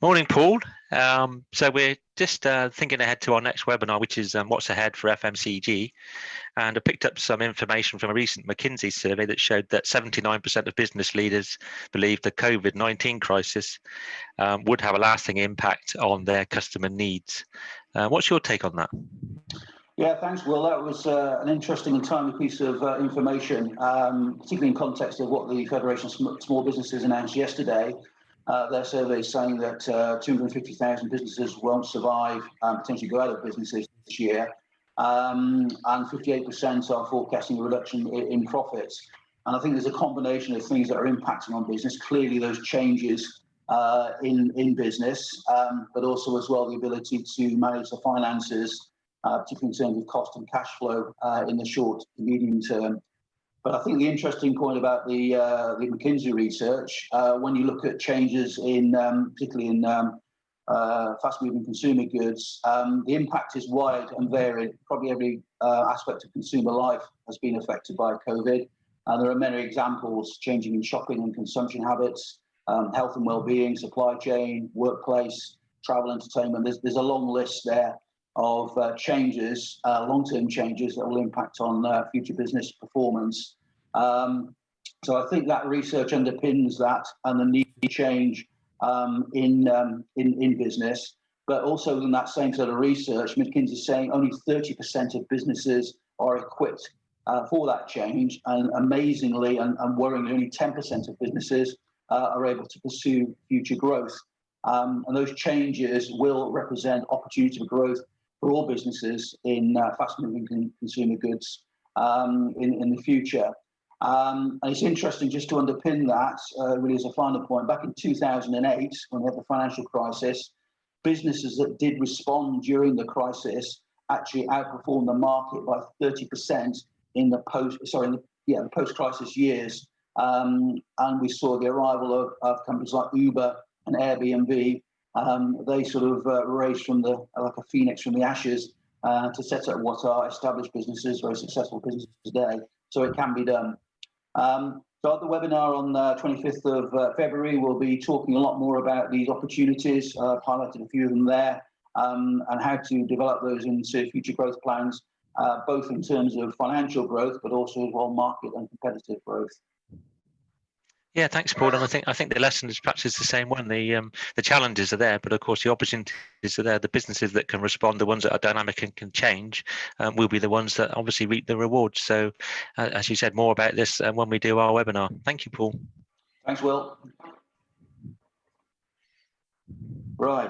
Morning, Paul. So we're just thinking ahead to our next webinar, which is what's ahead for FMCG. And I picked up some information from a recent McKinsey survey that showed that 79% of business leaders believe the COVID-19 crisis would have a lasting impact on their customer needs. What's your take on that? Yeah, thanks, Will. That was an interesting and timely piece of information, particularly in context of what the Federation of Small Businesses announced yesterday. Their survey is saying that 250,000 businesses won't survive and potentially go out of businesses this year, and 58% are forecasting a reduction in profits. And I think there's a combination of things that are impacting on business. Clearly, those changes in business, but also as well the ability to manage the finances, particularly in terms of cost and cash flow in the short to medium term. But I think the interesting point about the McKinsey research, when you look at changes in, particularly in fast-moving consumer goods, the impact is wide and varied. Probably every aspect of consumer life has been affected by COVID. And there are many examples: changing in shopping and consumption habits, health and well-being, supply chain, workplace, travel, entertainment. There's a long list there of changes, long-term changes that will impact on future business performance. So I think that research underpins that and the need to change in business. But also in that same sort of research, McKinsey is saying only 30% of businesses are equipped for that change, and amazingly and worryingly, only 10% of businesses are able to pursue future growth. And those changes will represent opportunity for growth for all businesses in fast-moving consumer goods in the future. And it's interesting, just to underpin that, really as a final point, back in 2008, when we had the financial crisis, businesses that did respond during the crisis actually outperformed the market by 30% in the post-crisis years. And we saw the arrival of companies like Uber and Airbnb. They sort of raised from like a phoenix from the ashes to set up what are established businesses, very successful businesses today. So it can be done. So at the webinar on the 25th of February, we'll be talking a lot more about these opportunities. I've highlighted a few of them there, and how to develop those into future growth plans, both in terms of financial growth, but also as well market and competitive growth. Yeah, thanks, Paul. And I think the lesson is perhaps the same one. The challenges are there, but of course the opportunities are there. The businesses that can respond, the ones that are dynamic and can change, will be the ones that obviously reap the rewards. So, as you said, more about this when we do our webinar. Thank you, Paul. Thanks, Will. Right.